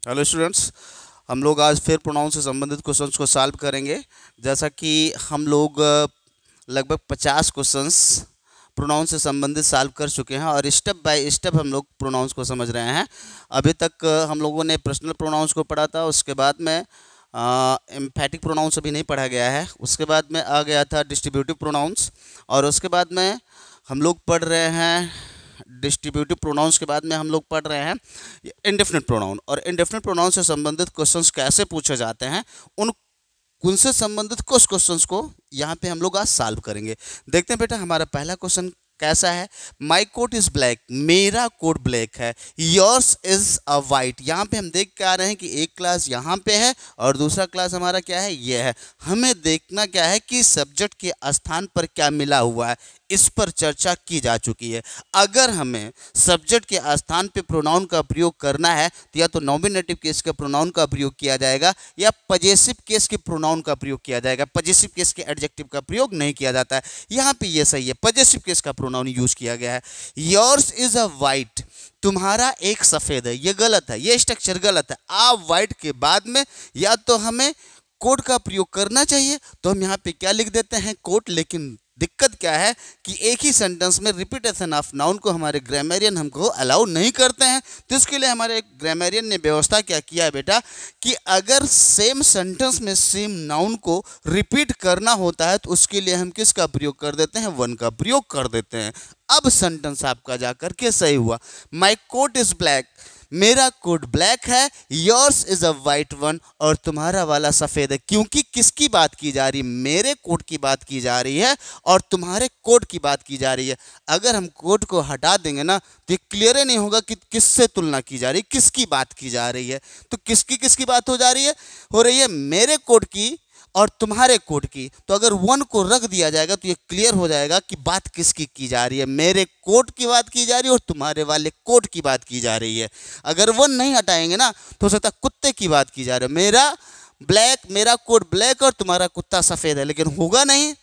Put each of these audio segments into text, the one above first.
Hello students, हम लोग आज फिर प्रोनाउन से संबंधित क्वेश्चंस को सॉल्व करेंगे। जैसा कि हम लोग लगभग 50 क्वेश्चंस प्रोनाउन से संबंधित सॉल्व कर चुके हैं और स्टेप बाय स्टेप हम लोग प्रोनाउंस को समझ रहे हैं। अभी तक हम लोगों ने पर्सनल प्रोनाउंस को पढ़ा था, उसके बाद में एम्फैटिक प्रोनाउंस अभी नहीं पढ़ा गया है, उसके बाद में आ गया था डिस्ट्रीब्यूटिव प्रोनाउंस, और उसके बाद में हम लोग पढ़ रहे हैं डिस्ट्रीब्यूटिव प्रोनाउंस के बाद में हम लोग पढ़ रहे हैं इंडेफिनिट प्रोनाउन। और इंडेफिनिट प्रोनाउन से संबंधित क्वेश्चंस कैसे पूछे जाते हैं, उन उनसे संबंधित कुछ क्वेश्चंस को यहाँ पे हम लोग आज सॉल्व करेंगे। देखते हैं बेटा, हमारा पहला क्वेश्चन कैसा है। माई कोट इज ब्लैक, मेरा कोट ब्लैक है। Yours is a white. यहाँ पे हम देख के आ रहे हैं कि एक क्लास यहाँ पे है और दूसरा क्लास हमारा क्या है, ये है। हमें देखना क्या है कि सब्जेक्ट के स्थान पर क्या मिला हुआ है, इस पर चर्चा की जा चुकी है। अगर हमें सब्जेक्ट के स्थान पे प्रोनाउन का प्रयोग करना है तो या तो नॉमिनेटिव केस के प्रोनाउन का प्रयोग किया जाएगा या पजेसिव केस के प्रोनाउन का प्रयोग किया जाएगा। पजेसिव केस के एडजेक्टिव का प्रयोग नहीं किया जाता है। यहाँ पे ये सही है, पजेसिव केस का प्रोनाउन यूज किया गया है। योर्स इज अ वाइट, तुम्हारा एक सफ़ेद है। ये गलत है, ये स्ट्रक्चर गलत है। आप वाइट के बाद में या तो हमें कोट का प्रयोग करना चाहिए, तो हम यहाँ पे क्या लिख देते हैं, कोट। लेकिन दिक्कत क्या है कि एक ही सेंटेंस में रिपीटेशन ऑफ नाउन को हमारे ग्रामरियन हमको अलाउ नहीं करते हैं। तो इसके लिए हमारे ग्रामरियन ने व्यवस्था क्या किया है बेटा, कि अगर सेम सेंटेंस में सेम नाउन को रिपीट करना होता है तो उसके लिए हम किसका प्रयोग कर देते हैं, वन का प्रयोग कर देते हैं। अब सेंटेंस आपका जाकर के सही हुआ। माई कोट इज ब्लैक, मेरा कोट ब्लैक है। Yours is a white one, और तुम्हारा वाला सफ़ेद है। क्योंकि किसकी बात की जा रही है, मेरे कोट की बात की जा रही है और तुम्हारे कोट की बात की जा रही है। अगर हम कोट को हटा देंगे ना तो ये क्लियर ही नहीं होगा कि किससे तुलना की जा रही है, किसकी बात की जा रही है। तो किसकी किसकी बात हो रही है मेरे कोट की और तुम्हारे कोट की। तो अगर वन को रख दिया जाएगा तो ये क्लियर हो जाएगा कि बात किसकी की जा रही है, मेरे कोट की बात की जा रही है और तुम्हारे वाले कोट की बात की जा रही है। अगर वन नहीं हटाएंगे ना तो हो सकता है कुत्ते की बात की जा रही है, मेरा ब्लैक, मेरा कोट ब्लैक और तुम्हारा कुत्ता सफ़ेद है, लेकिन होगा नहीं।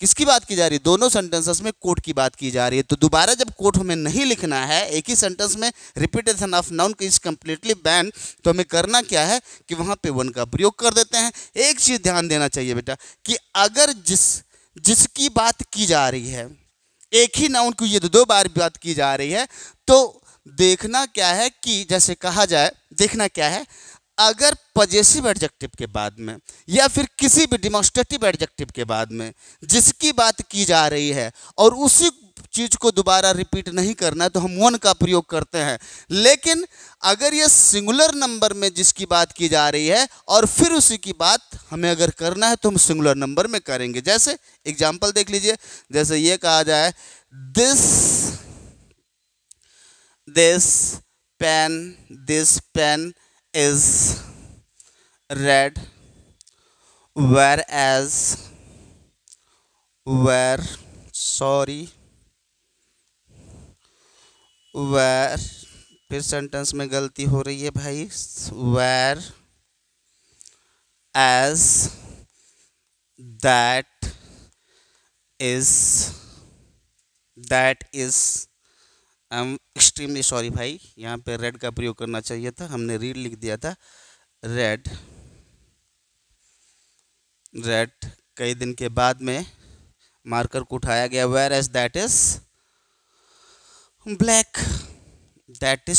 किसकी बात की जा रही है, दोनों सेंटेंसेस में कोट की बात की जा रही है। तो दोबारा जब कोट हमें नहीं लिखना है, एक ही सेंटेंस में repetition of noun is completely ban, तो हमें करना क्या है कि वहां पे वन का प्रयोग कर देते हैं। एक चीज ध्यान देना चाहिए बेटा कि अगर जिसकी बात की जा रही है, एक ही नाउन को ये दो बार बात की जा रही है, तो देखना क्या है कि जैसे कहा जाए, देखना क्या है, अगर पजेसिव एडजेक्टिव के बाद में या फिर किसी भी डिमॉन्स्ट्रेटिव एडजेक्टिव के बाद में जिसकी बात की जा रही है और उसी चीज को दोबारा रिपीट नहीं करना है तो हम वन का प्रयोग करते हैं। लेकिन अगर ये सिंगुलर नंबर में जिसकी बात की जा रही है और फिर उसी की बात हमें अगर करना है तो हम सिंगुलर नंबर में करेंगे। जैसे एग्जाम्पल देख लीजिए, जैसे ये कहा जाए, this this pen is red, whereas where sorry where फिर सेंटेंस में गलती हो रही है भाई, where as that is I am extremely sorry भाई, यहाँ पे रेड का प्रयोग करना चाहिए था, हमने रीड लिख दिया था। रेड कई दिन के बाद में मार्कर को उठाया गया। Whereas that is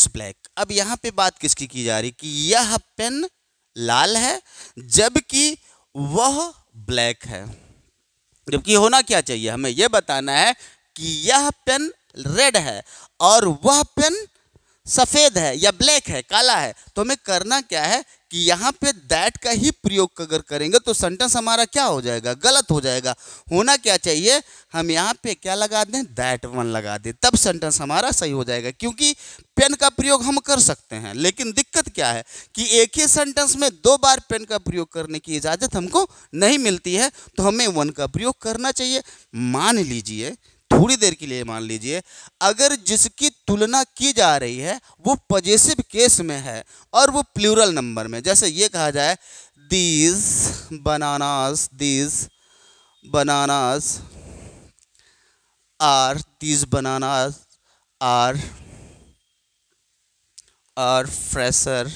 black. अब यहाँ पे बात किसकी की जा रही कि यह पेन लाल है जबकि वह ब्लैक है। जबकि होना क्या चाहिए, हमें यह बताना है कि यह पेन रेड है और वह पेन सफ़ेद है या ब्लैक है, काला है। तो हमें करना क्या है कि यहाँ पे दैट का ही प्रयोग अगर करेंगे तो सेंटेंस हमारा क्या हो जाएगा, गलत हो जाएगा। होना क्या चाहिए, हम यहाँ पे क्या लगा दें, दैट वन लगा दें, तब सेंटेंस हमारा सही हो जाएगा। क्योंकि पेन का प्रयोग हम कर सकते हैं, लेकिन दिक्कत क्या है कि एक ही सेंटेंस में दो बार पेन का प्रयोग करने की इजाज़त हमको नहीं मिलती है, तो हमें वन का प्रयोग करना चाहिए। मान लीजिए, थोड़ी देर के लिए मान लीजिए, अगर जिसकी तुलना की जा रही है वो पजेसिव केस में है और वो प्लूरल नंबर में, जैसे ये कहा जाए, these bananas are fresher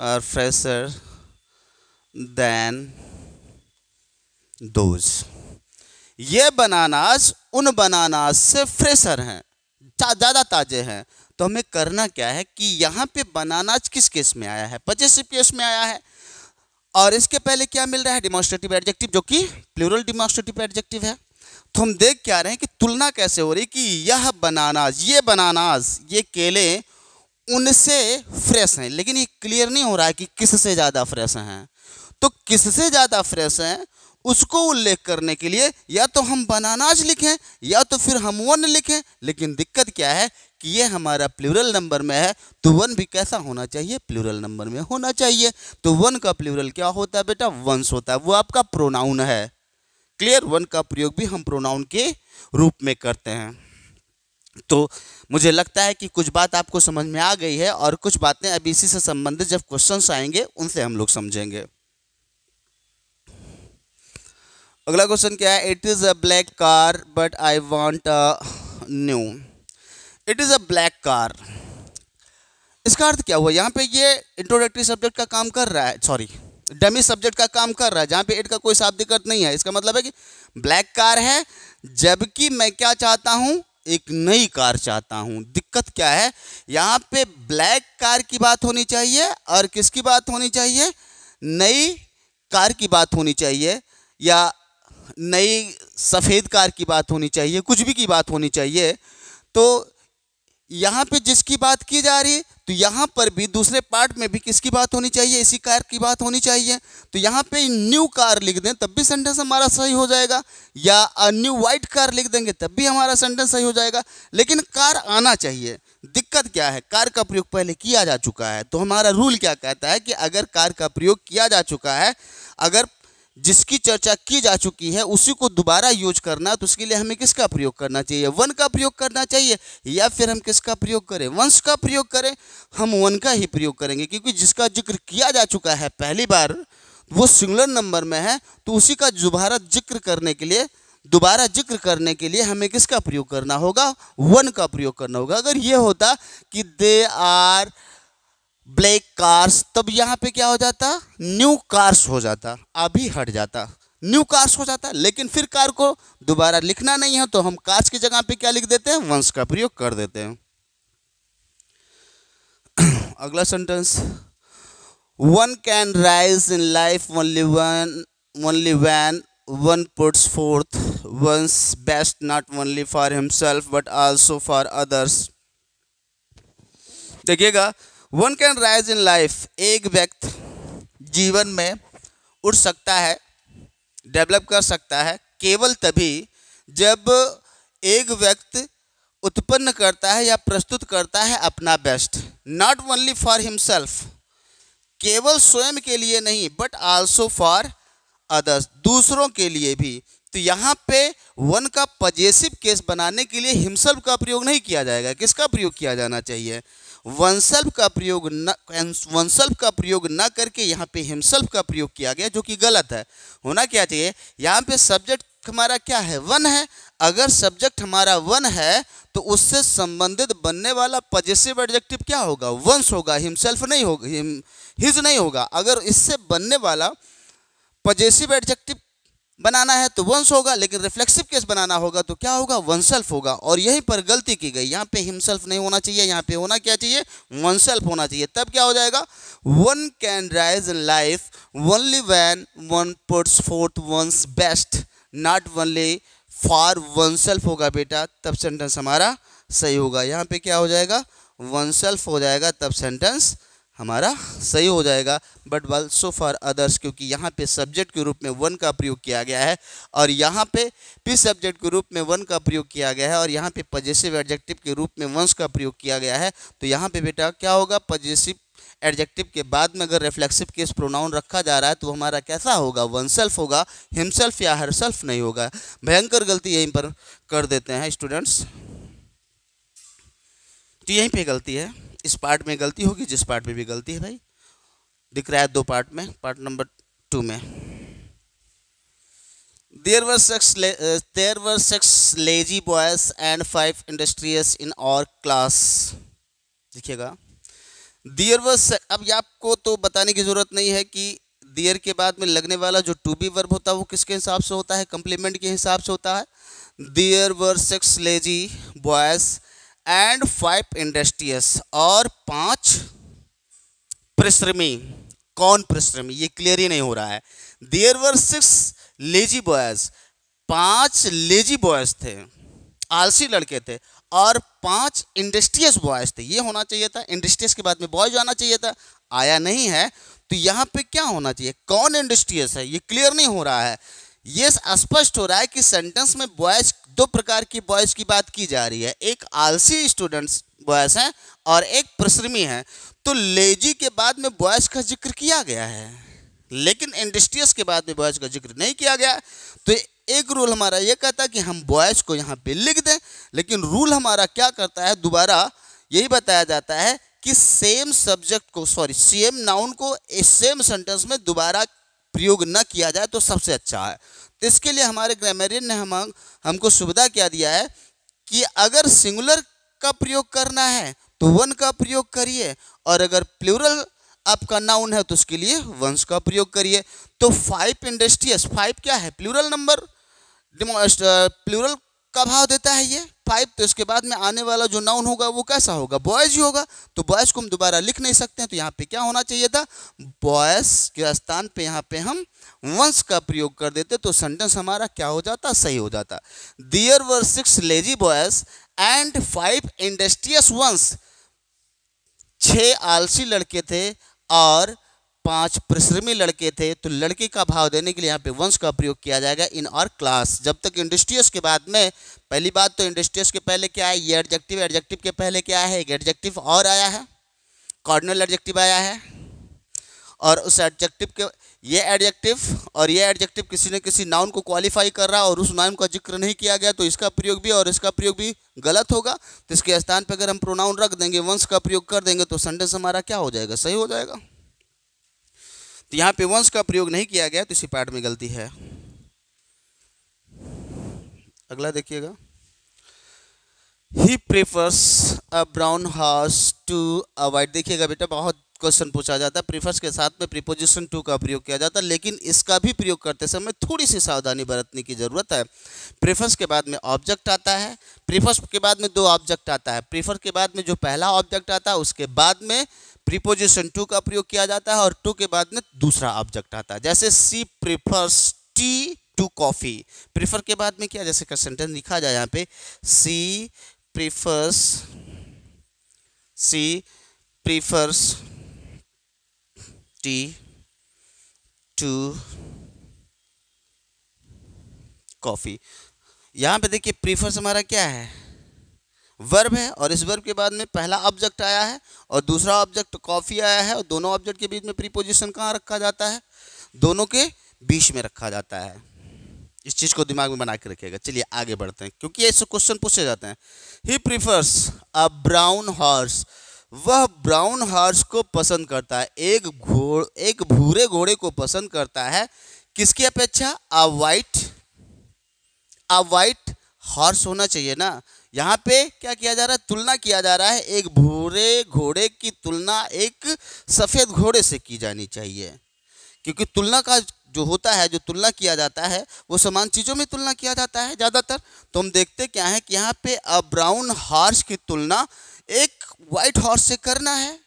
are fresher than those. ये बनानास उन बनानास से फ्रेशर हैं, ज़्यादा ताज़े हैं। तो हमें करना क्या है कि यहाँ पे बनानास किस केस में आया है, पजेसिव केस में आया है, और इसके पहले क्या मिल रहा है, डिमॉन्स्ट्रेटिव एडजेक्टिव, जो कि प्लूरल डिमॉन्स्ट्रेटिव एडजेक्टिव है। तो हम देख क्या रहे हैं कि तुलना कैसे हो रही कि यह बनानास, ये केले उनसे फ्रेश हैं, लेकिन ये क्लियर नहीं हो रहा है कि किससे ज़्यादा फ्रेश हैं। तो किससे ज़्यादा फ्रेश हैं उसको उल्लेख करने के लिए या तो हम बनानास लिखें या तो फिर हम वन लिखें, लेकिन दिक्कत क्या है कि ये हमारा प्लूरल नंबर में है, तो वन भी कैसा होना चाहिए, प्लूरल नंबर में होना चाहिए। तो वन का प्लूरल क्या होता है बेटा, वंस होता है, वो आपका प्रोनाउन है। क्लियर, वन का प्रयोग भी हम प्रोनाउन के रूप में करते हैं। तो मुझे लगता है कि कुछ बात आपको समझ में आ गई है, और कुछ बातें अभी इसी से संबंधित जब क्वेश्चंस आएंगे उनसे हम लोग समझेंगे। अगला क्वेश्चन क्या है, it is a black car but I want a new. It is a black car, इसका अर्थ क्या हुआ, यहाँ पे ये इंट्रोडक्टरी सब्जेक्ट का काम कर रहा है, सॉरी डमी सब्जेक्ट का काम कर रहा है, जहाँ पे इट का कोई शाब्दिक अर्थ नहीं है। इसका मतलब है कि ब्लैक कार है, जबकि मैं क्या चाहता हूँ, एक नई कार चाहता हूँ। दिक्कत क्या है, यहाँ पे ब्लैक कार की बात होनी चाहिए और किसकी बात होनी चाहिए, नई कार की बात होनी चाहिए, या नई सफ़ेद कार की बात होनी चाहिए, कुछ भी की बात होनी चाहिए। तो यहाँ पे जिसकी बात की जा रही है, तो यहाँ पर भी दूसरे पार्ट में भी किसकी बात होनी चाहिए, इसी कार की बात होनी चाहिए। तो यहाँ पे न्यू कार लिख दें तब भी सेंटेंस हमारा सही हो जाएगा, या अ न्यू वाइट कार लिख देंगे तब भी हमारा सेंटेंस सही हो जाएगा, लेकिन कार आना चाहिए। दिक्कत क्या है, कार का प्रयोग पहले किया जा चुका है। तो हमारा रूल क्या कहता है कि अगर कार का प्रयोग किया जा चुका है, अगर जिसकी चर्चा की जा चुकी है उसी को दोबारा यूज करना, तो उसके लिए हमें किसका प्रयोग करना चाहिए, वन का प्रयोग करना चाहिए, या फिर हम किसका प्रयोग करें, वंस का प्रयोग करें। हम वन का ही प्रयोग करेंगे, क्योंकि जिसका जिक्र किया जा चुका है पहली बार, वो सिंगुलर नंबर में है, तो उसी का दोबारा जिक्र करने के लिए हमें किसका प्रयोग करना होगा, वन का प्रयोग करना होगा। अगर ये होता कि दे आर ब्लैक कार्स, तब यहाँ पे क्या हो जाता, न्यू कार्स हो जाता, अभी हट जाता, न्यू कार्स हो जाता। लेकिन फिर कार को दोबारा लिखना नहीं है, तो हम कार्स की जगह पे क्या लिख देते हैं, वंस का प्रयोग कर देते हैं। अगला sentence, one can rise in life only when one puts forth one's best, not only for himself but also for others. देखिएगा, one can rise in life, एक व्यक्ति जीवन में उठ सकता है, डेवलप कर सकता है, केवल तभी जब एक व्यक्ति उत्पन्न करता है या प्रस्तुत करता है अपना best. Not only for himself, केवल स्वयं के लिए नहीं, बट आल्सो फॉर अदर्स, दूसरों के लिए भी। तो यहाँ पे वन का पजेसिव केस बनाने के लिए हिमसेल्फ का प्रयोग नहीं किया जाएगा, किसका प्रयोग किया जाना चाहिए, वनसेल्फ का प्रयोग न करके यहाँ पे हिमसेल्फ का प्रयोग किया गया, जो कि गलत है। होना क्या चाहिए, यहाँ पे सब्जेक्ट हमारा क्या है, वन है। अगर सब्जेक्ट हमारा वन है तो उससे संबंधित बनने वाला पजेसिव एडजेक्टिव क्या होगा, वंस होगा, हिमसेल्फ नहीं होगा, हिज नहीं होगा। अगर इससे बनने वाला पजेसिव एडजेक्टिव बनाना है तो वंस होगा, लेकिन रिफ्लेक्सिव केस बनाना होगा तो क्या होगा, वनसेल्फ होगा। और यहीं पर गलती की गई, यहाँ पे हिमसेल्फ नहीं होना चाहिए, यहाँ पे होना क्या चाहिए, वनसेल्फ होना चाहिए। तब क्या हो जाएगा, one can rise in life only when one puts forth one's best, not only for oneself होगा बेटा, तब सेंटेंस हमारा सही होगा। यहाँ पे क्या हो जाएगा, वनसेल्फ हो जाएगा, तब सेंटेंस हमारा सही हो जाएगा। बट ऑल्सो फॉर अदर्स, क्योंकि यहाँ पे सब्जेक्ट के रूप में वन का प्रयोग किया गया है, और यहाँ पे भी सब्जेक्ट के रूप में वन का प्रयोग किया गया है, और यहाँ पे पजेसिव एडजेक्टिव के रूप में वंस का प्रयोग किया गया है। तो यहाँ पे बेटा क्या होगा, पजेसिव एडजेक्टिव के बाद में अगर रिफ्लेक्सिव केस प्रोनाउन रखा जा रहा है तो हमारा कैसा होगा, वनसेल्फ होगा, हिमसेल्फ या हरसेल्फ नहीं होगा। भयंकर गलती यहीं पर कर देते हैं स्टूडेंट्स, तो यहीं पे गलती है। इस पार्ट में गलती होगी, जिस पार्ट में भी गलती है भाई, दिख रहा है दो पार्ट में, पार्ट नंबर 2 में। There were six lazy boys and 5 industrious in our class। देखिएगा, देयर वाज, अब ये आपको तो बताने की ज़रूरत नहीं है कि देयर के बाद में लगने वाला जो टू बी वर्ब होता है वो किसके हिसाब से होता है, कंप्लीमेंट के हिसाब से होता है। There were 6 lazy boys and 5 industrious, और 5 परिश्रमी। कौन परिश्रमी, ये क्लियर ही नहीं हो रहा है। There were 6 lazy boys, 5 lazy boys थे, आलसी लड़के थे, और 5 इंडस्ट्रियस बॉयज थे। ये होना चाहिए था, इंडस्ट्रियस के बाद में बॉयज आना चाहिए था, आया नहीं है। तो यहाँ पे क्या होना चाहिए, कौन इंडस्ट्रियस है, ये क्लियर नहीं हो रहा है। ये स्पष्ट हो रहा है कि सेंटेंस में बॉयज, दो प्रकार की बॉयज की बात की जा रही है, एक आलसी स्टूडेंट्स बॉयज हैं और एक परिश्रमी हैं। तो लेजी के बाद में बॉयज का जिक्र किया गया है, लेकिन इंडस्ट्रियस के बाद में बॉयज का जिक्र नहीं किया गया। तो एक रूल हमारा ये कहता है कि हम बॉयज को यहाँ पे लिख दें, लेकिन रूल हमारा क्या करता है, दोबारा यही बताया जाता है कि सेम सब्जेक्ट को, सॉरी सेम नाउन को इस सेम सेंटेंस में दोबारा प्रयोग न किया जाए तो सबसे अच्छा है। तो इसके लिए हमारे ग्रामरियन ने हमको सुविधा क्या दिया है कि अगर सिंगुलर का प्रयोग करना है तो वन का प्रयोग करिए, और अगर प्लूरल आपका नाउन है तो उसके लिए वंस का प्रयोग करिए। तो 5 इंडस्ट्रियस, 5 क्या है, प्लूरल नंबर, प्लूरल का भाव देता है ये 5। तो इसके बाद में आने वाला जो नाउन होगा वो कैसा होगा, बॉयज ही होगा। तो बॉयज को हम दोबारा लिख नहीं सकते हैं, तो यहाँ पे क्या होना चाहिए था, बॉयज के स्थान पे यहाँ पे हम वंस का प्रयोग कर देते तो सेंटेंस हमारा क्या हो जाता, सही हो जाता। There were 6 lazy boys and 5 industrious ones, 6 आलसी लड़के थे और 5 परिश्रमी लड़के थे। तो लड़के का भाव देने के लिए यहाँ पे वंस का प्रयोग किया जाएगा इन और क्लास। जब तक इंडस्ट्रियस के बाद में, पहली बात तो इंडस्ट्रियस के पहले क्या है, ये एडजेक्टिव, एडजेक्टिव के पहले क्या है, एक एडजेक्टिव और आया है, कॉर्डिनल एडजेक्टिव आया है, और उस एडजेक्टिव के, ये एडजेक्टिव और ये एडजेक्टिव किसी न किसी नाउन को क्वालिफाई कर रहा है और उस नाउन का जिक्र नहीं किया गया, तो इसका प्रयोग भी और इसका प्रयोग भी गलत होगा। तो इसके स्थान पर अगर हम प्रोनाउन रख देंगे, वंस का प्रयोग कर देंगे, तो सेंटेंस हमारा क्या हो जाएगा, सही हो जाएगा। तो यहाँ पे वंस का प्रयोग नहीं किया गया, तो इसी पार्ट में गलती है। अगला देखिएगा, he prefers a brown horse to a white. देखिएगा बेटा, बहुत क्वेश्चन पूछा जाता है, प्रीफर्स के साथ में प्रीपोजिशन टू का प्रयोग किया जाता है, लेकिन इसका भी प्रयोग करते समय थोड़ी सी सावधानी बरतने की जरूरत है। प्रीफर्स के बाद में ऑब्जेक्ट आता है, प्रीफर्स के बाद में 2 ऑब्जेक्ट आता है, प्रीफर के बाद में जो पहला ऑब्जेक्ट आता है उसके बाद में प्रीपोजिशन टू का प्रयोग किया जाता है, और टू के बाद में दूसरा ऑब्जेक्ट आता है। जैसे she prefers tea to coffee, prefer के बाद में क्या, जैसे का सेंटेंस लिखा जाए यहाँ पे, सी प्रीफर्स टी टू कॉफ़ी। यहाँ पे देखिए प्रीफर्स हमारा क्या है, वर्ब है, और इस वर्ब के बाद में पहला ऑब्जेक्ट आया है और दूसरा ऑब्जेक्ट कॉफ़ी आया है, और दोनों ऑब्जेक्ट के बीच में प्रीपोजिशन कहाँ रखा जाता है, दोनों के बीच में रखा जाता है। इस चीज़ को दिमाग में बना के रखिएगा। चलिए आगे बढ़ते हैं, क्योंकि ऐसे क्वेश्चन पूछे जाते हैं। ही प्रीफर्स अ ब्राउन हॉर्स, वह ब्राउन हॉर्स को पसंद करता है, एक भूरे घोड़े को पसंद करता है, किसकी अपेक्षा, अ वाइट हॉर्स होना चाहिए ना। यहाँ पे क्या किया जा रहा है, तुलना किया जा रहा है, एक भूरे घोड़े की तुलना एक सफ़ेद घोड़े से की जानी चाहिए, क्योंकि तुलना का जो होता है, जो तुलना किया जाता है वो समान चीज़ों में तुलना किया जाता है ज़्यादातर। तो हम देखते क्या है कि यहाँ पे अ ब्राउन हॉर्स की तुलना एक वाइट हॉर्स से करना है,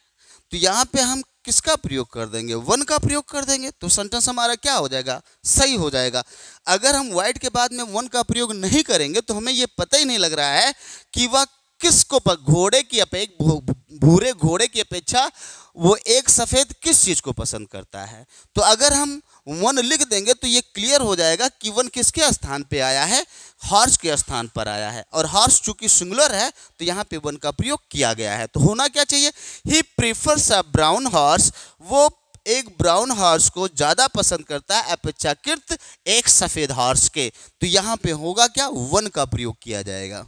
तो यहाँ पे हम किसका प्रयोग कर देंगे, वन का प्रयोग कर देंगे, तो सेंटेंस हमारा क्या हो जाएगा, सही हो जाएगा। अगर हम वाइट के बाद में वन का प्रयोग नहीं करेंगे तो हमें ये पता ही नहीं लग रहा है कि वह किसको, घोड़े की अपेक्षा, भूरे घोड़े की अपेक्षा वो एक सफ़ेद किस चीज़ को पसंद करता है। तो अगर हम वन लिख देंगे तो ये क्लियर हो जाएगा कि वन किसके स्थान पे आया है, हॉर्स के स्थान पर आया है, और हॉर्स चूंकि सिंगुलर है तो यहाँ पे वन का प्रयोग किया गया है। तो होना क्या चाहिए, ही प्रीफर्स अ ब्राउन हॉर्स, वो एक ब्राउन हॉर्स को ज़्यादा पसंद करता है अपेक्षाकृत एक सफ़ेद हॉर्स के। तो यहाँ पे होगा क्या, वन का प्रयोग किया जाएगा।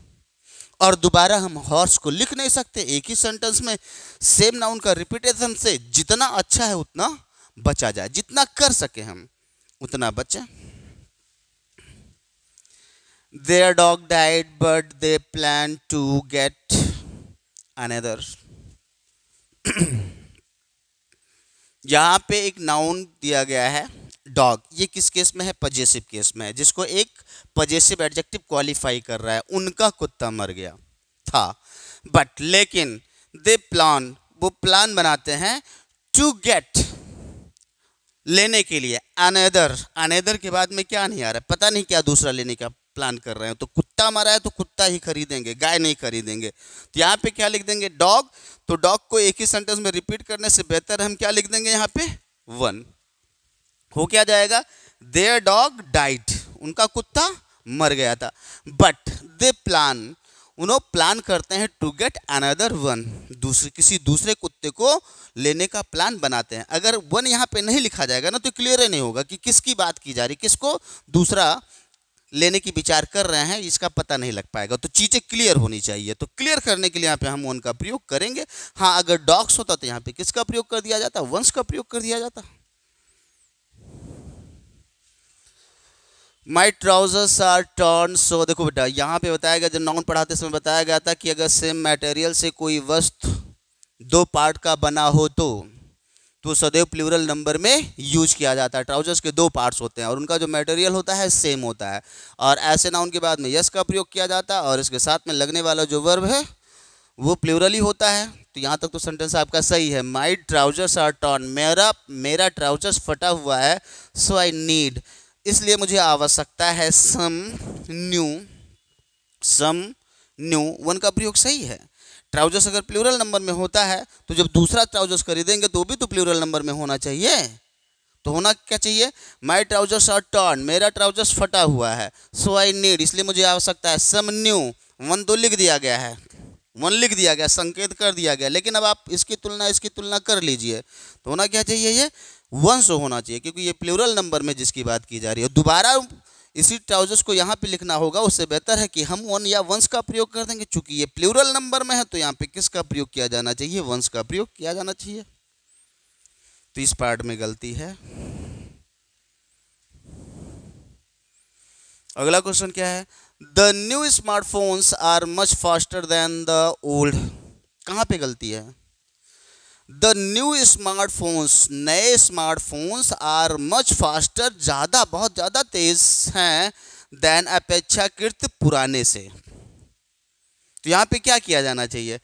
और दोबारा हम हॉर्स को लिख नहीं सकते, एक ही सेंटेंस में सेम नाउन का रिपीटेशन से जितना अच्छा है उतना बचा जाए, जितना कर सके हम उतना बचे। Their dog died but they plan to get another. यहाँ पे एक नाउन दिया गया है डॉग, ये किस केस में है? पजेसिव केस में है, जिसको एक पजेसिव एडजेक्टिव क्वालिफाई कर रहा है। उनका कुत्ता मर गया था, बट लेकिन दे प्लान, वो प्लान बनाते हैं टू गेट, लेने के लिए, अनदर, अनदर के बाद में क्या नहीं आ रहा है, पता नहीं क्या दूसरा लेने का प्लान कर रहे हैं। तो कुत्ता मरा है तो कुत्ता ही खरीदेंगे, गाय नहीं खरीदेंगे। तो यहाँ पे क्या लिख देंगे? डॉग। तो डॉग को एक ही सेंटेंस में रिपीट करने से बेहतर हम क्या लिख देंगे यहाँ पे? वन। हो क्या जाएगा? देयर डॉग डाइड, उनका कुत्ता मर गया था। बट दे प्लान, उन्होंने प्लान करते हैं टू गेट अनदर वन, दूसरे किसी दूसरे कुत्ते को लेने का प्लान बनाते हैं। अगर वन यहाँ पे नहीं लिखा जाएगा ना तो क्लियर ही नहीं होगा कि किसकी बात की जा रही, किसको दूसरा लेने की विचार कर रहे हैं, इसका पता नहीं लग पाएगा। तो चीज़ें क्लियर होनी चाहिए। तो क्लियर करने के लिए यहाँ पे हम वन का प्रयोग करेंगे। हाँ, अगर डॉग्स होता तो यहाँ पे किसका प्रयोग कर दिया जाता? वंस का प्रयोग कर दिया जाता। माई ट्राउजर्स आर टर्न, सो देखो बेटा यहाँ पे बताया गया, जब नाउन पढ़ाते समय बताया गया था कि अगर सेम मटेरियल से कोई वस्तु दो पार्ट का बना हो तो सदैव प्लूरल नंबर में यूज किया जाता है। ट्राउजर्स के दो पार्ट्स होते हैं और उनका जो मटेरियल होता है सेम होता है, और ऐसे नाउन के बाद में यस का प्रयोग किया जाता है और इसके साथ में लगने वाला जो वर्ब है वो प्लूरल ही होता है। तो यहाँ तक तो सेंटेंस आपका सही है। माई ट्राउजर्स आर टर्न, मेरा ट्राउजर्स फटा हुआ है, सो आई नीड, इसलिए मुझे आवश्यकता है सम न्यू, वन का प्रयोग सही है। ट्राउजर्स अगर प्लूरल नंबर में होता है तो जब दूसरा ट्राउजर्स खरीदेंगे तो भी तो प्लूरल नंबर में होना चाहिए। तो होना क्या चाहिए? माई ट्राउजर्स आर टर्न, मेरा ट्राउजर्स फटा हुआ है, सो आई नीड, इसलिए मुझे आवश्यकता है सम न्यू। वन तो लिख दिया गया है, वन लिख दिया गया, संकेत कर दिया गया, लेकिन अब आप इसकी तुलना कर लीजिए। तो होना क्या चाहिए? ये वंस होना चाहिए, क्योंकि ये प्लूरल नंबर में जिसकी बात की जा रही है। दोबारा इसी ट्राउजर्स को यहाँ पे लिखना होगा, उससे बेहतर है कि हम वन या वंस का प्रयोग कर देंगे। चूंकि ये प्लूरल नंबर में है तो यहाँ पे किसका प्रयोग किया जाना चाहिए? वंस का प्रयोग किया जाना चाहिए। तो इस पार्ट में गलती है। अगला क्वेश्चन क्या है? The new smartphones are much faster than the old, कहाँ पे गलती है? द न्यू स्मार्टफोन्स, नए स्मार्टफोन्स आर मच फास्टर, ज़्यादा, बहुत ज़्यादा तेज हैं, देन अपेक्षाकृत पुराने से। तो यहाँ पे क्या किया जाना चाहिए?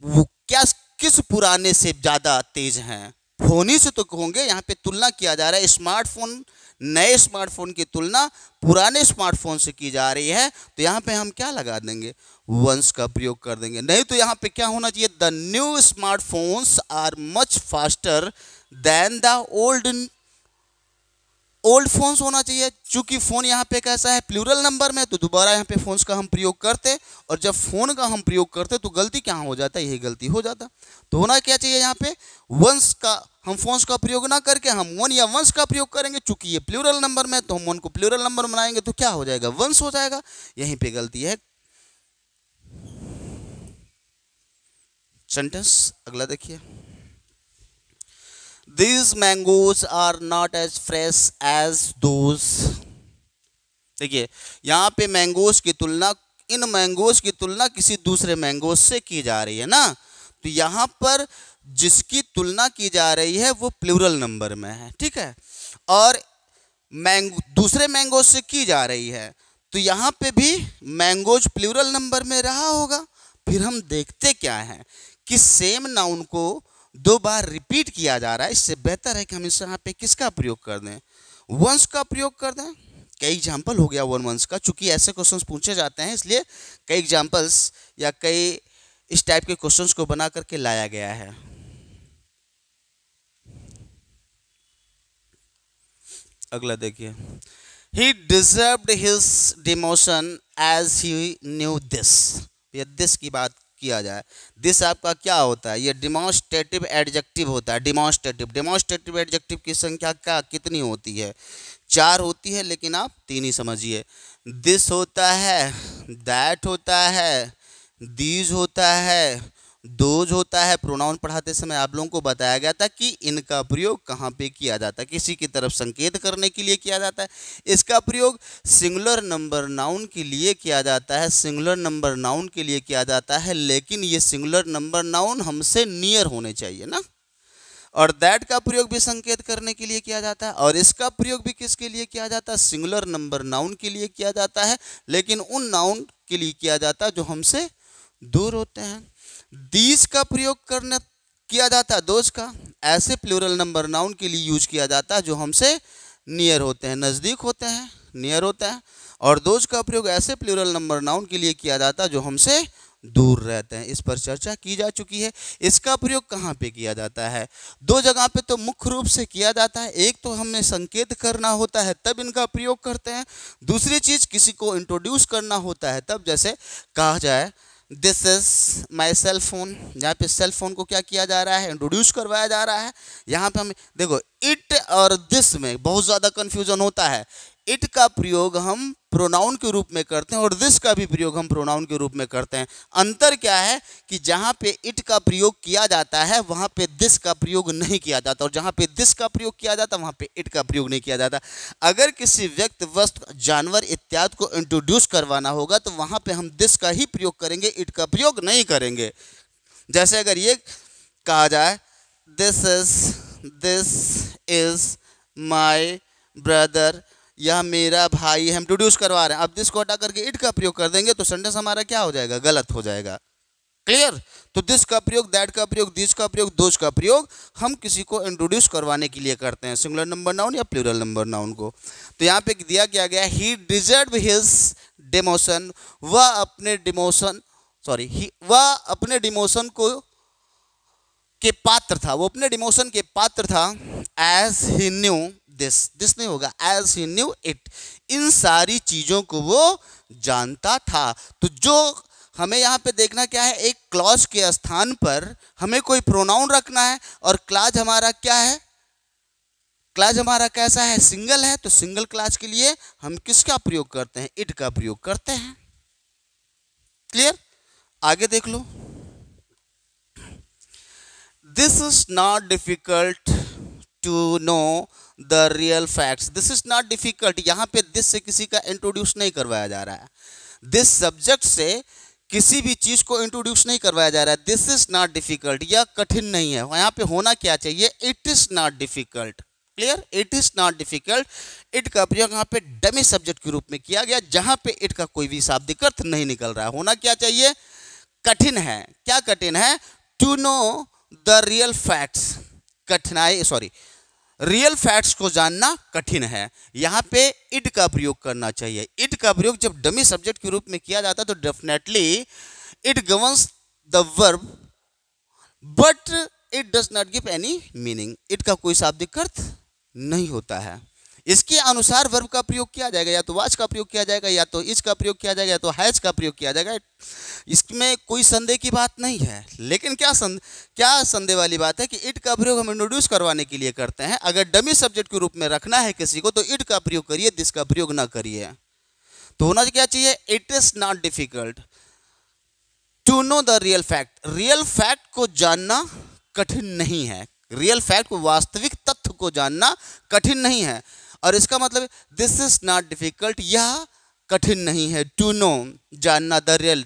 वो क्या, किस पुराने से ज़्यादा तेज हैं? फोन ही से तो होंगे। यहाँ पे तुलना किया जा रहा है, स्मार्टफोन, नए स्मार्टफोन की तुलना पुराने स्मार्टफोन से की जा रही है। तो यहाँ पे हम क्या लगा देंगे? वंस का प्रयोग कर देंगे। नहीं तो यहाँ पे क्या होना चाहिए? The new smartphones are much faster than the old phones होना चाहिए। चूंकि फ़ोन यहाँ पे कैसा है? प्लूरल नंबर में, तो दोबारा यहाँ पे फोन्स का हम प्रयोग करते, और जब फ़ोन का हम प्रयोग करते तो गलती क्या हो जाता है? यही गलती हो जाता। तो होना क्या चाहिए यहाँ पे? वंस का, हम फोन्स का प्रयोग ना करके हम वन या वंस का प्रयोग करेंगे। चूंकि ये प्लूरल नंबर में तो हम वन को प्लूरल नंबर बनाएंगे तो क्या हो जाएगा? वंस हो जाएगा। यहीं पे गलती है। सेंटेंस अगला देखिए, These mangoes are not as fresh as those, देखिए यहाँ पे मैंगोज की तुलना, इन मैंगोज की तुलना किसी दूसरे मैंगोज से की जा रही है ना। तो यहाँ पर जिसकी तुलना की जा रही है वो प्लूरल नंबर में है, ठीक है, और दूसरे मैंगोज से की जा रही है, तो यहाँ पे भी मैंगोज प्लूरल नंबर में रहा होगा। फिर हम देखते क्या है कि सेम नाउन को दो बार रिपीट किया जा रहा है, इससे बेहतर है कि हम इस यहाँ पे किसका प्रयोग कर दें? वंस का प्रयोग कर दें। कई एग्जाम्पल हो गया वन वंस का, चूंकि ऐसे क्वेश्चंस पूछे जाते हैं इसलिए कई एग्जाम्पल्स या कई इस टाइप के क्वेश्चंस को बना करके लाया गया है। अगला देखिए, he deserved his demotion as he knew this. ये दिस की बात किया जाए, दिस आपका क्या होता है? ये डिमॉन्स्ट्रेटिव एडजेक्टिव होता है। डिमॉन्स्ट्रेटिव एडजेक्टिव की संख्या क्या कितनी होती है? 4 होती है, लेकिन आप 3 ही समझिए। दिस होता है, दैट होता है, दीज होता है, दोज होता है। प्रोनाउन पढ़ाते समय आप लोगों को बताया गया था कि इनका प्रयोग कहाँ पे किया जाता है? किसी की तरफ संकेत करने के लिए किया जाता है। इसका प्रयोग सिंगुलर नंबर नाउन के लिए किया जाता है, सिंगुलर नंबर नाउन के लिए किया जाता है, लेकिन ये सिंगुलर नंबर नाउन हमसे नियर होने चाहिए ना। और दैट का प्रयोग भी संकेत करने के लिए किया जाता है, और इसका प्रयोग भी किसके लिए किया जाता है? सिंगुलर नंबर नाउन के लिए किया जाता है, लेकिन उन नाउन के लिए किया जाता है जो हमसे दूर होते हैं। दीज का प्रयोग किया जाता है दोज का ऐसे प्लूरल नंबर नाउन के लिए यूज किया जाता है जो हमसे नियर होते हैं, नज़दीक होते हैं, नियर होता है। और दोज का प्रयोग ऐसे प्लूरल नंबर नाउन के लिए किया जाता है जो हमसे दूर रहते हैं। इस पर चर्चा की जा चुकी है। इसका प्रयोग कहाँ पे किया जाता है? दो जगह पे तो मुख्य रूप से किया जाता है। एक तो हमें संकेत करना होता है तब इनका प्रयोग करते हैं, दूसरी चीज़ किसी को इंट्रोड्यूस करना होता है तब, जैसे कहा जाए this is my cell phone, यहाँ पे सेल फोन को क्या किया जा रहा है? इंट्रोड्यूस करवाया जा रहा है। यहाँ पे हमें देखो इट और दिस में बहुत ज़्यादा कन्फ्यूजन होता है। इट का प्रयोग हम प्रोनाउन के रूप में करते हैं और दिस का भी प्रयोग हम प्रोनाउन के रूप में करते हैं। अंतर क्या है कि जहाँ पे इट का प्रयोग किया जाता है वहाँ पे दिस का प्रयोग नहीं किया जाता, और जहाँ पे दिस का प्रयोग किया जाता है वहाँ पे इट का प्रयोग नहीं किया जाता। अगर किसी व्यक्ति, वस्तु, जानवर इत्यादि को इंट्रोड्यूस करवाना होगा तो वहाँ पे हम दिस का ही प्रयोग करेंगे, इट का प्रयोग नहीं करेंगे। जैसे अगर ये कहा जाए दिस इज माई ब्रदर, यह मेरा भाई है, हम इंट्रोड्यूस करवा रहे हैं। अब दिस को हटा करके इट का प्रयोग कर देंगे तो सेंटेंस हमारा क्या हो जाएगा? गलत हो जाएगा। क्लियर? तो दिस का प्रयोग, दैट का प्रयोग, दिस का प्रयोग, दोज का प्रयोग हम किसी को इंट्रोड्यूस करवाने के लिए करते हैं, सिंगुलर नंबर नाउन या प्लूरल नंबर नाउन को। तो यहाँ पे दिया क्या गया? ही डिजर्व हिज डिमोशन, वह अपने डिमोशन को के पात्र था, वो अपने डिमोशन के पात्र था। एज ही न्यू दिस नहीं होगा, एज ही न्यू इट, इन सारी चीज़ों को वो जानता था। तो जो हमें यहाँ पे देखना क्या है? एक क्लॉज के स्थान पर हमें कोई प्रोनाउन रखना है, और क्लॉज हमारा क्या है? क्लॉज हमारा कैसा है? सिंगल है। तो सिंगल क्लॉज के लिए हम किसका प्रयोग करते हैं? इट का प्रयोग करते हैं। क्लियर? आगे देख लो। This is not difficult to know the real facts. This is not difficult, यहाँ पे दिस से किसी का इंट्रोड्यूस नहीं करवाया जा रहा है, दिस सब्जेक्ट से किसी भी चीज़ को इंट्रोड्यूस नहीं करवाया जा रहा है। दिस इज नॉट डिफिकल्ट, यह कठिन नहीं है। यहाँ पे होना क्या चाहिए? It is not difficult. Clear? It is not difficult. It का प्रयोग यहाँ पे डमी सब्जेक्ट के रूप में किया गया, जहाँ पे इट का कोई भी शाब्दिक अर्थ नहीं निकल रहा है। होना क्या चाहिए? कठिन है। क्या कठिन है? To know the real facts, real facts को जानना कठिन है। यहाँ पे इट का प्रयोग करना चाहिए। इट का प्रयोग जब डमी सब्जेक्ट के रूप में किया जाता है तो definitely it governs the verb but it does not give any meaning. It का कोई शाब्दिक अर्थ नहीं होता है। इसके अनुसार वर्ब का प्रयोग किया जाएगा, या तो वाज का प्रयोग किया जाएगा, या तो इज का प्रयोग किया जाएगा, या तो हैज का प्रयोग किया जाएगा। इसमें कोई संदेह की बात नहीं है। लेकिन क्या संदेह वाली बात है कि इट का प्रयोग हम इंट्रोड्यूस करवाने के लिए करते हैं। अगर डमी सब्जेक्ट के रूप में रखना है किसी को तो इट का प्रयोग करिए, दिस का प्रयोग ना करिए। तो होना क्या चाहिए? It is not difficult to know the real fact. Real fact को जानना कठिन नहीं है। रियल फैक्ट को, वास्तविक तथ्य को जानना कठिन नहीं है। और इसका मतलब दिस इज नॉट डिफिकल्ट, यह कठिन नहीं है। टू नो, जानना, द रियल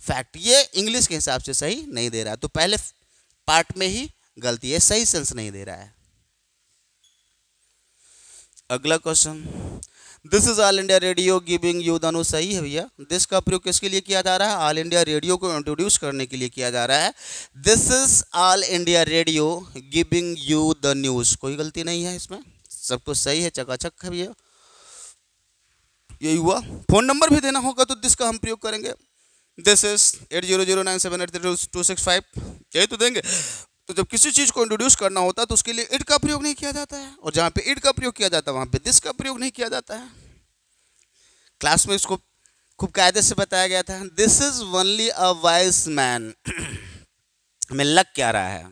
फैक्ट, ये इंग्लिश के हिसाब से सही नहीं दे रहा है। तो पहले पार्ट में ही गलती है, सही सेंस नहीं दे रहा है। अगला question, this is all India radio giving you the news. सही है भैया। दिस का प्रयोग किसके लिए किया जा रहा है? ऑल इंडिया रेडियो को इंट्रोड्यूस करने के लिए किया जा रहा है। This is all India radio giving you the news. कोई गलती नहीं है इसमें, सब कुछ सही है, चकाचक है भैया। यही हुआ। फोन नंबर भी देना होगा तो दिस का हम प्रयोग करेंगे। दिस इज 8009783265, यही तो देंगे। तो जब किसी चीज़ को इंट्रोड्यूस करना होता है तो उसके लिए इट का प्रयोग नहीं किया जाता है, और जहाँ पे इट का प्रयोग किया जाता है वहाँ पे दिस का प्रयोग नहीं किया जाता है। क्लास में इसको खूब कायदे से बताया गया था। This is only a wise man. हमें लग क्या रहा है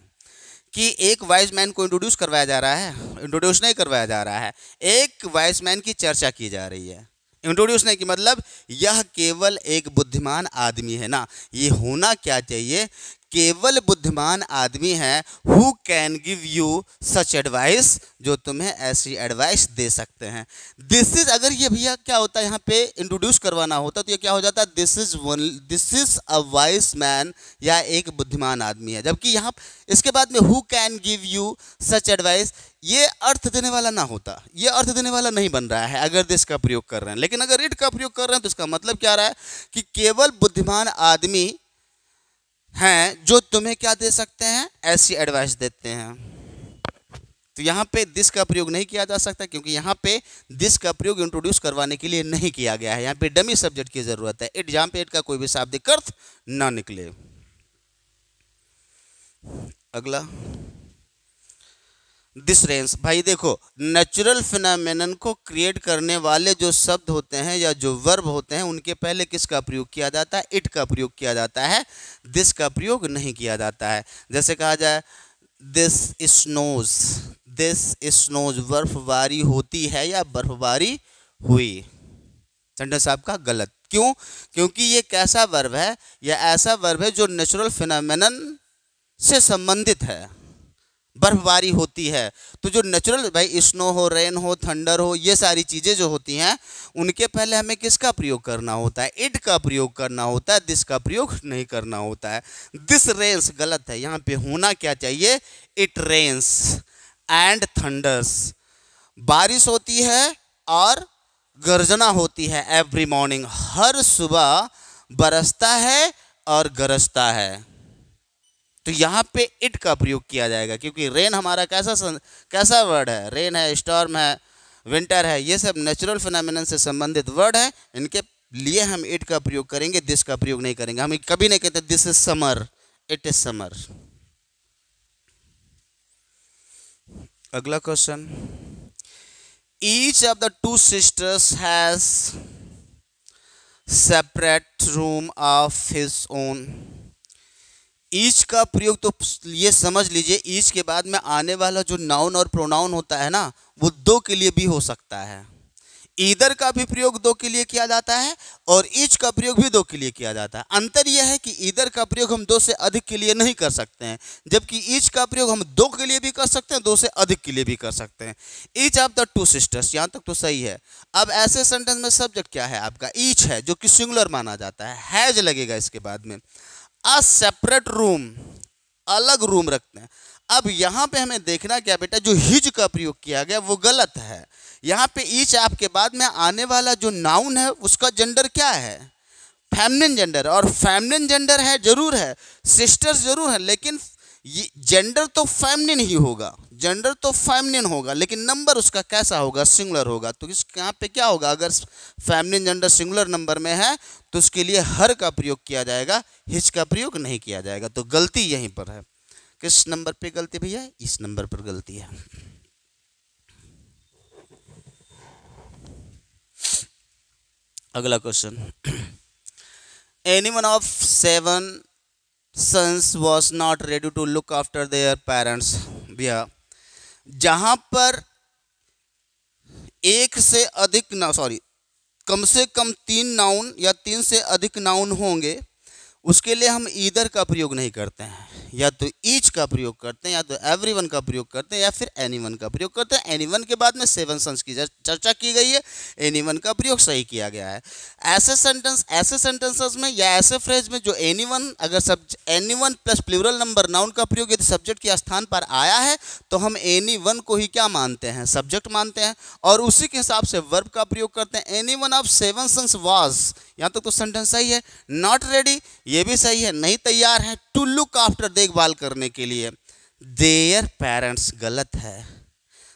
कि एक वाइज मैन को इंट्रोड्यूस करवाया जा रहा है? इंट्रोड्यूस नहीं करवाया जा रहा है, एक वाइज मैन की चर्चा की जा रही है। इंट्रोड्यूस नहीं की मतलब यह केवल एक बुद्धिमान आदमी है ना। ये होना क्या चाहिए केवल बुद्धिमान आदमी है who can give you such advice, जो तुम्हें ऐसी एडवाइस दे सकते हैं। दिस इज, अगर ये भैया क्या होता है यहाँ पे इंट्रोड्यूस करवाना होता तो ये क्या हो जाता, this is a wise man, या एक बुद्धिमान आदमी है। जबकि यहाँ इसके बाद में who can give you such advice, ये अर्थ देने वाला ना होता, ये अर्थ देने वाला नहीं बन रहा है अगर दिस का प्रयोग कर रहे हैं। लेकिन अगर इट का प्रयोग कर रहे हैं तो इसका मतलब क्या रहा है कि केवल बुद्धिमान आदमी हैं जो तुम्हें क्या दे सकते हैं, ऐसी एडवाइस देते हैं। तो यहाँ पे दिस का प्रयोग नहीं किया जा सकता, क्योंकि यहाँ पे दिस का प्रयोग इंट्रोड्यूस करवाने के लिए नहीं किया गया है। यहाँ पे डमी सब्जेक्ट की जरूरत है। इट, जहाँ पे इट का कोई भी शाब्दिक अर्थ ना निकले। अगला दिस रेंस, भाई देखो नेचुरल फिनोमेनन को क्रिएट करने वाले जो शब्द होते हैं या जो वर्ब होते हैं उनके पहले किसका प्रयोग किया जाता है, इट का प्रयोग किया जाता है, दिस का प्रयोग नहीं किया जाता है। जैसे कहा जाए दिस स्नोज, दिस स्नोज, बर्फबारी होती है या बर्फबारी हुई, सेंटेंस आपका गलत। क्यों? क्योंकि ये कैसा वर्ब है या ऐसा वर्ब है जो नेचुरल फिनोमेनन से संबंधित है। बर्फबारी होती है तो जो नेचुरल, भाई स्नो हो, रेन हो, थंडर हो, ये सारी चीज़ें जो होती हैं उनके पहले हमें किसका प्रयोग करना होता है, इट का प्रयोग करना होता है, दिस का प्रयोग नहीं करना होता है। दिस रेन्स गलत है, यहाँ पे होना क्या चाहिए, इट रेन्स एंड थंडर्स, बारिश होती है और गर्जना होती है। एवरी मॉर्निंग, हर सुबह बरसता है और गरजता है। तो यहाँ पे इट का प्रयोग किया जाएगा, क्योंकि रेन हमारा कैसा वर्ड है, रेन है, स्टॉर्म है, विंटर है, ये सब नेचुरल फिनोमेनन से संबंधित वर्ड है। इनके लिए हम इट का प्रयोग करेंगे, दिस का प्रयोग नहीं करेंगे। हम कभी नहीं कहते this is summer, it is summer. अगला question, each of the two sisters has separate room of his own. Each का प्रयोग तो ये समझ लीजिए, ईच के बाद में आने वाला जो नाउन और प्रोनाउन होता है ना, वो दो के लिए भी हो सकता है। ईदर का भी प्रयोग दो के लिए किया जाता है और ईच का प्रयोग भी दो के लिए किया जाता है। अंतर यह है कि ईदर का प्रयोग हम दो से अधिक के लिए नहीं कर सकते हैं, जबकि ईच का प्रयोग हम दो के लिए भी कर सकते हैं, दो से अधिक के लिए भी कर सकते हैं। Each of the two sisters, यहाँ तक तो सही है। अब ऐसे सेंटेंस में सब्जेक्ट क्या है आपका, ईच है, जो कि सिंगुलर माना जाता है, हैज लगेगा इसके बाद में। अ सेपरेट रूम, अलग रूम रखते हैं। अब यहाँ पे हमें देखना क्या बेटा, जो हिज का प्रयोग किया गया वो गलत है। यहाँ पे ईच आपके बाद में आने वाला जो नाउन है उसका जेंडर क्या है, फेमिनिन जेंडर, और फेमिनिन जेंडर है जरूर है, सिस्टर्स जरूर है, लेकिन जेंडर तो फेमिनिन ही होगा, जेंडर तो फेमिनिन होगा, लेकिन नंबर उसका कैसा होगा, सिंगुलर होगा। तो इस यहाँ पे क्या होगा, अगर फेमिनिन जेंडर सिंगुलर नंबर में है तो उसके लिए हर का प्रयोग किया जाएगा, हिच का प्रयोग नहीं किया जाएगा। तो गलती यहीं पर है। किस नंबर पे गलती भैया, इस नंबर पर गलती है। अगला question, anyone of 7 sons was not ready to look after their parents। भैया जहां पर एक से अधिक ना, सॉरी, कम से कम 3 नाउन या 3 से अधिक नाउन होंगे, उसके लिए हम ईदर का प्रयोग नहीं करते हैं, या तो ईच का प्रयोग करते हैं, या तो एवरीवन का प्रयोग करते हैं, या फिर एनीवन का प्रयोग करते हैं। एनीवन के बाद में 7 सन्स की चर्चा की गई है, एनीवन का प्रयोग सही किया गया है। ऐसे सेंटेंसेस में या ऐसे फ्रेज में जो एनीवन, अगर anyone plus plural number noun का प्रयोग यदि सब्जेक्ट के स्थान पर आया है तो हम एनीवन को ही क्या मानते हैं, सब्जेक्ट मानते हैं, और उसी के हिसाब से वर्ब का प्रयोग करते हैं। एनीवन ऑफ 7 सन्स वाज, यहाँ तक तो सेंटेंस सही है। नॉट रेडी, ये भी सही है, नहीं तैयार है। टू लुक आफ्टर, देखभाल करने के लिए। देयर पेरेंट्स गलत है,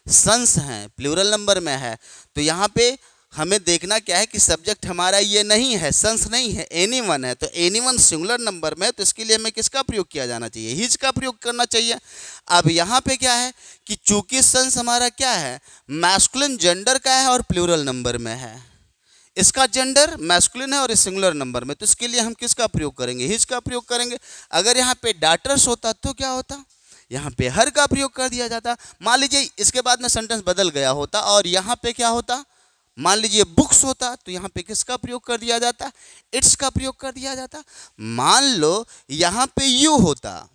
सन्स हैं, प्लूरल नंबर में है। तो यहाँ पे हमें देखना क्या है कि सब्जेक्ट हमारा ये नहीं है, सन्स नहीं है, एनीवन है। तो एनीवन सिंगुलर नंबर में, तो इसके लिए हमें किसका प्रयोग किया जाना चाहिए, हिज का प्रयोग करना चाहिए। अब यहाँ पे क्या है कि चूंकि सन्स हमारा क्या है, मैस्कुलिन जेंडर का है और प्लूरल नंबर में है, इसका जेंडर मैस्कुलिन है और सिंगुलर नंबर में, तो इसके लिए हम किसका प्रयोग करेंगे, हिज का प्रयोग करेंगे। अगर यहाँ पे डॉटर्स होता तो क्या होता, यहाँ पे हर का प्रयोग कर दिया जाता। मान लीजिए इसके बाद में सेंटेंस बदल गया होता और यहाँ पे क्या होता, मान लीजिए बुक्स होता तो यहाँ पे किसका प्रयोग कर दिया जाता, इट्स का प्रयोग कर दिया जाता। मान लो यहाँ पे यू होता,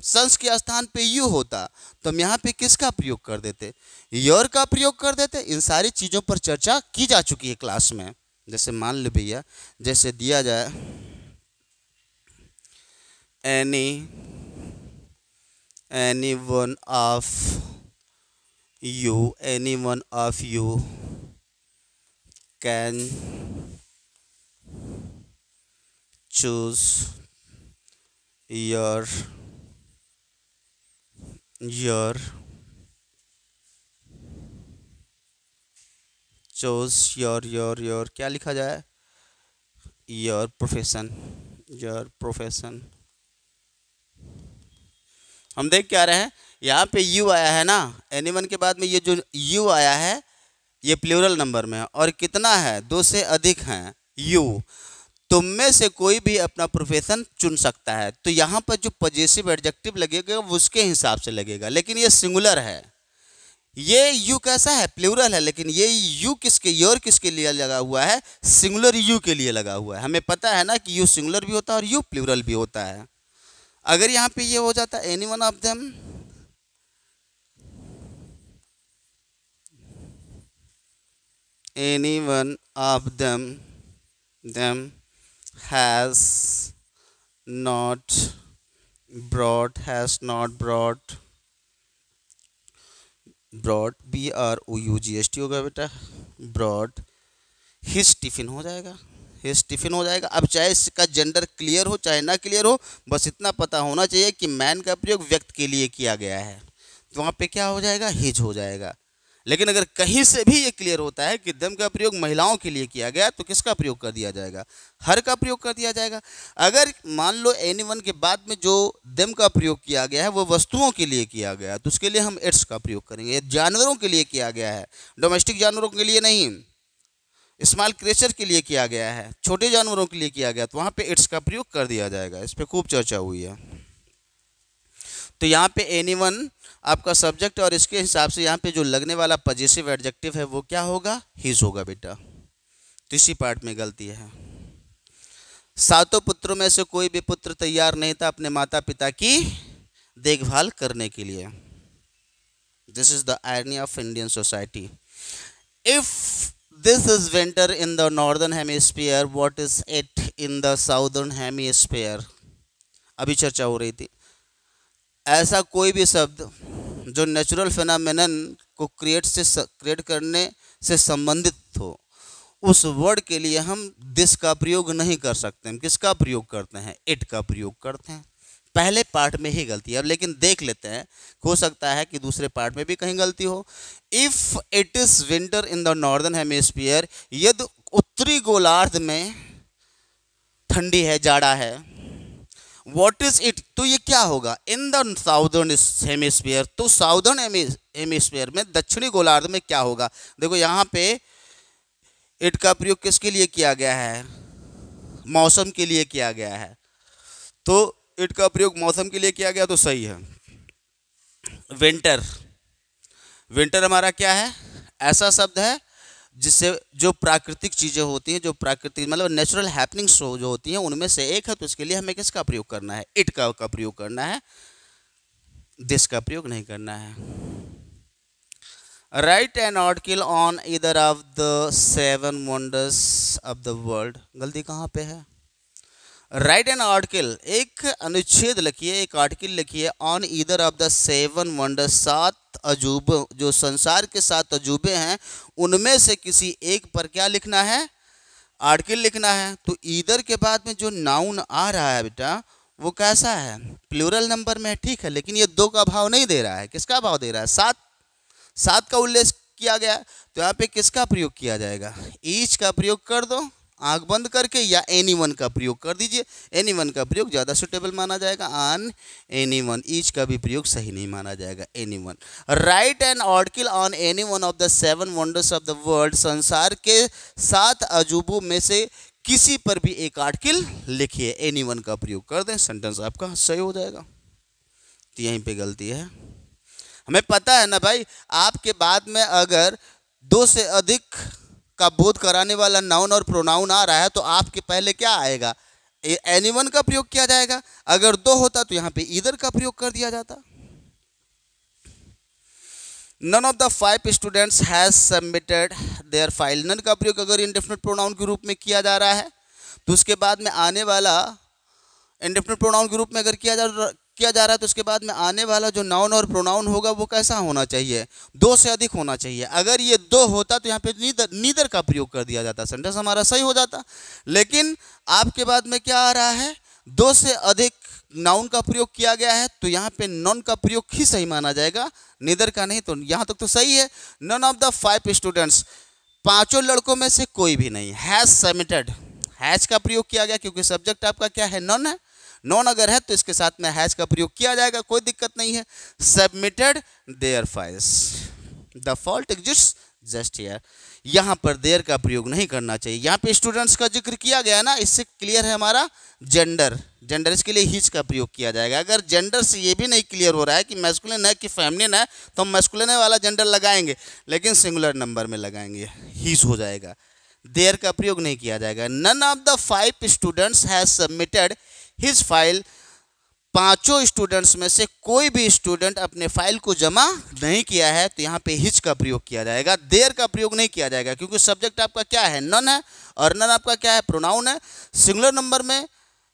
संस के स्थान पे यू होता, तो हम यहाँ पे किसका प्रयोग कर देते, योर का प्रयोग कर देते। इन सारी चीज़ों पर चर्चा की जा चुकी है क्लास में। जैसे मान लो भैया, जैसे दिया जाए any one of you can choose your your क्या लिखा जाए, योर प्रोफेशन। हम देख क्या रहे हैं, यहाँ पे यू आया है ना, एनीवन के बाद में ये जो यू आया है ये प्लूरल नंबर में है, और कितना है, 2 से अधिक हैं यू। तुम में से कोई भी अपना प्रोफेशन चुन सकता है। तो यहाँ पर जो पॉजेसिव एडजेक्टिव लगेगा वो उसके हिसाब से लगेगा, लेकिन ये सिंगुलर है। ये यू कैसा है, प्लूरल है, लेकिन ये यू किसके, योर किसके लिए लगा हुआ है, सिंगुलर यू के लिए लगा हुआ है। हमें पता है ना कि यू सिंगुलर भी होता है और यू प्लूरल भी होता है। अगर यहाँ पे ये हो जाता any one of them, any one of them has not brought BROUGHT होगा बेटा, brought his टिफिन हो जाएगा, his टिफिन हो जाएगा। अब चाहे इसका जेंडर क्लियर हो चाहे ना क्लियर हो, बस इतना पता होना चाहिए कि मैन का प्रयोग व्यक्ति के लिए किया गया है, तो वहाँ पे क्या हो जाएगा, हिज हो जाएगा। लेकिन अगर कहीं से भी ये क्लियर होता है कि दम का प्रयोग महिलाओं के लिए किया गया, तो किसका प्रयोग कर दिया जाएगा, हर का प्रयोग कर दिया जाएगा। अगर मान लो एनीवन के बाद में जो दम का प्रयोग किया गया है वो वस्तुओं के लिए किया गया है, तो उसके लिए हम इट्स का प्रयोग करेंगे। जानवरों के लिए किया गया है, डोमेस्टिक जानवरों के लिए नहीं, स्मॉल क्रिएचर के लिए किया गया है, छोटे जानवरों के लिए किया गया, तो वहाँ पर इट्स का प्रयोग कर दिया जाएगा। इस पर खूब चर्चा हुई है। तो यहाँ पे एनीवन आपका सब्जेक्ट, और इसके हिसाब से यहाँ पे जो लगने वाला पॉजेसिव एडजेक्टिव है वो क्या होगा, हिज होगा बेटा। तो इसी पार्ट में गलती है। सातों पुत्रों में से कोई भी पुत्र तैयार नहीं था अपने माता पिता की देखभाल करने के लिए। This is the irony of Indian society. If this is winter in the northern hemisphere, what is it in the southern hemisphere. अभी चर्चा हो रही थी। ऐसा कोई भी शब्द जो नेचुरल फिनोमेनन को क्रिएट करने से संबंधित हो, उस वर्ड के लिए हम दिस का प्रयोग नहीं कर सकते। हम किसका प्रयोग करते हैं, इट का प्रयोग करते हैं। पहले पार्ट में ही गलती है। अब लेकिन देख लेते हैं, हो सकता है कि दूसरे पार्ट में भी कहीं गलती हो। If it is winter in the northern hemisphere, यदि उत्तरी गोलार्ध में ठंडी है, जाड़ा है। What is it, तो ये क्या होगा, इन द साउदर्न हेमिस्फीयर, तो साउदर्न हेमिस्फीयर में, दक्षिणी गोलार्ध में क्या होगा। देखो यहाँ पे इट का प्रयोग किसके लिए किया गया है, मौसम के लिए किया गया है। तो इट का प्रयोग मौसम के लिए किया गया तो सही है। विंटर हमारा क्या है, ऐसा शब्द है जिससे जो प्राकृतिक चीज़ें होती हैं, जो प्राकृतिक मतलब नेचुरल हैपनिंग्स जो होती हैं उनमें से एक है। तो इसके लिए हमें किसका प्रयोग करना है, इट का प्रयोग करना है, दिस का प्रयोग नहीं करना है। Right an article on either of the 7 wonders of the world. गलती कहाँ पे है, राइट एन आर्टिकल, एक अनुच्छेद लिखिए, एक आर्टिकल लिखिए, on either of the 7 wonders, 7 अजूबे, जो संसार के 7 अजूबे हैं उनमें से किसी एक पर क्या लिखना है, आर्टिकल लिखना है। तो ईदर के बाद में जो नाउन आ रहा है बेटा वो कैसा है, प्लूरल नंबर में है, ठीक है, लेकिन ये 2 का भाव नहीं दे रहा है। किसका भाव दे रहा है, 7 का उल्लेख किया गया। तो यहाँ पे किसका प्रयोग किया जाएगा, ईच का प्रयोग कर दो आंख बंद करके, या एनीवन का प्रयोग कर दीजिए। एनीवन का प्रयोग ज़्यादा सुटेबल माना जाएगा, ऑन एनीवन। ईच का भी प्रयोग सही नहीं माना जाएगा, anyone. Right an article on anyone of the 7 wonders of the world, संसार के 7 अजूबों में से किसी पर भी एक आर्टिकल लिखिए, एनीवन का प्रयोग कर दें, सेंटेंस आपका सही हो जाएगा। तो यहीं पे गलती है। हमें पता है ना भाई, आपके बाद में अगर 2 से अधिक का बोध कराने वाला नाउन और प्रोनाउन आ रहा है तो आपके पहले क्या आएगा, एनीवन का प्रयोग किया जाएगा। अगर दो होता तो यहाँ पे ईदर का प्रयोग कर दिया जाता। None of the 5 students has submitted their file. None का प्रयोग अगर इंडेफिनिट प्रोनाउन के रूप में किया जा रहा है तो उसके बाद में आने वाला इंडेफिनिट प्रोनाउन के रूप में अगर किया जा रहा है तो उसके बाद में आने वाला जो नाउन और प्रोनाउन होगा वो कैसा होना चाहिए, 2 से अधिक होना चाहिए। अगर ये 2 होता तो यहाँ पे नीदर का प्रयोग कर दिया जाता, सेंटेंस हमारा सही हो जाता। लेकिन आपके बाद में क्या आ रहा है, 2 से अधिक नाउन का प्रयोग किया गया है तो यहाँ पे नॉन का प्रयोग ही सही माना जाएगा, नीदर का नहीं। तो यहाँ तक तो सही है। नन ऑफ द 5 स्टूडेंट्स, 5 लड़कों में से कोई भी नहीं, हैज सबमिटेड, हैज का प्रयोग किया गया क्योंकि सब्जेक्ट आपका क्या है, नॉन है। नॉन अगर है तो इसके साथ में हैज का प्रयोग किया जाएगा, कोई दिक्कत नहीं है। Submitted there files, the fault exist just here. यहाँ पर देयर का प्रयोग नहीं करना चाहिए। यहाँ पे स्टूडेंट्स का जिक्र किया गया ना, इससे क्लियर है हमारा जेंडर। जेंडर इसके लिए हिज का प्रयोग किया जाएगा। अगर जेंडर से ये भी नहीं क्लियर हो रहा है कि मैस्कुलिन है कि फेमिनिन है तो हम मैस्कुलिन वाला जेंडर लगाएंगे, लेकिन सिंगुलर नंबर में लगाएंगे, हिज हो जाएगा, देयर का प्रयोग नहीं किया जाएगा। None of the 5 students has submitted his file. 5 students में से कोई भी स्टूडेंट अपने फाइल को जमा नहीं किया है तो यहाँ पे हिज का प्रयोग किया जाएगा, देयर का प्रयोग नहीं किया जाएगा क्योंकि सब्जेक्ट आपका क्या है, नन है, और नन आपका क्या है, प्रोनाउन है। सिंगुलर नंबर में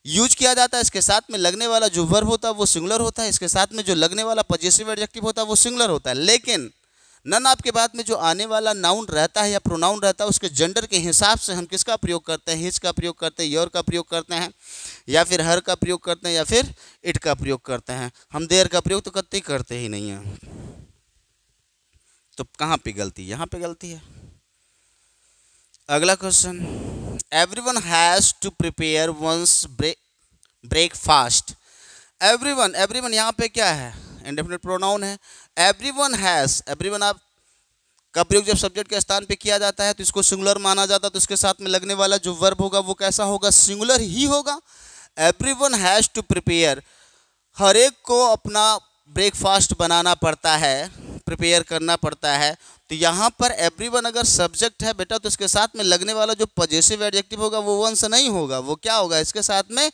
यूज किया जाता है, इसके साथ में लगने वाला जो वर्ब होता है वो सिंगुलर होता है, इसके साथ में जो लगने वाला पजेसिव एडजेक्टिव होता है वो सिंगुलर होता है। लेकिन नन आपके बाद में जो आने वाला नाउन रहता है या प्रोनाउन रहता है उसके जेंडर के हिसाब से हम किसका प्रयोग करते हैं, हिज का प्रयोग करते हैं, योर का प्रयोग करते हैं, या फिर हर का प्रयोग करते हैं, या फिर इट का प्रयोग करते हैं। हम देयर का प्रयोग तो करते ही नहीं हैं। तो कहाँ पे गलती, यहाँ पे गलती है। अगला question, everyone has to prepare one's breakfast. Everyone यहाँ पे क्या है, इंडेफिनिट प्रोनाउन है। एवरीवन हैज, एवरीवन आप का प्रयोग जब सब्जेक्ट के स्थान पे किया जाता है तो इसको सिंगुलर माना जाता है, तो इसके साथ में लगने वाला जो वर्ब होगा वो कैसा होगा, सिंगुलर ही होगा। एवरीवन हैज टू प्रिपेयर, हर एक को अपना ब्रेकफास्ट बनाना पड़ता है, प्रिपेयर करना पड़ता है। तो यहाँ पर एवरीवन अगर सब्जेक्ट है बेटा तो इसके साथ में लगने वाला जो पजेसिव एडजेक्टिव होगा वो वन से नहीं होगा, वो क्या होगा, इसके साथ में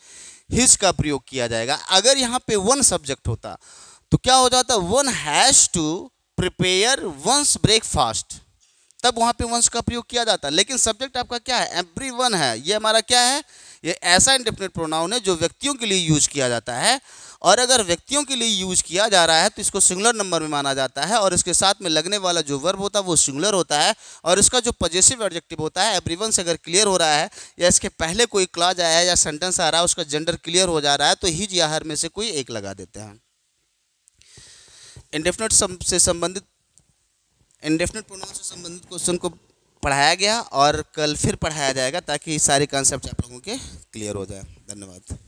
हिज का प्रयोग किया जाएगा। अगर यहाँ पे वन सब्जेक्ट होता तो क्या हो जाता, one has to prepare one's breakfast, तब वहाँ पे वंस का प्रयोग किया जाता। लेकिन सब्जेक्ट आपका क्या है, एवरीवन है। ये हमारा क्या है, ये ऐसा इंडेफिनिट प्रोनाउन है जो व्यक्तियों के लिए यूज किया जाता है, और अगर व्यक्तियों के लिए यूज किया जा रहा है तो इसको सिंगुलर नंबर में माना जाता है, और इसके साथ में लगने वाला जो वर्ब होता है वो सिंगुलर होता है, और इसका जो पजेसिव एडजेक्टिव होता है एवरीवन से अगर क्लियर हो रहा है या इसके पहले कोई क्लॉज आया है या सेंटेंस आ रहा है उसका जेंडर क्लियर हो जा रहा है तो हिज या हर में से कोई एक लगा देते हैं। इंडेफिनिट से संबंधित, इंडेफिनिट प्रोनाउन से संबंधित क्वेश्चन को पढ़ाया गया और कल फिर पढ़ाया जाएगा ताकि सारे कॉन्सेप्ट आप लोगों के क्लियर हो जाए। धन्यवाद।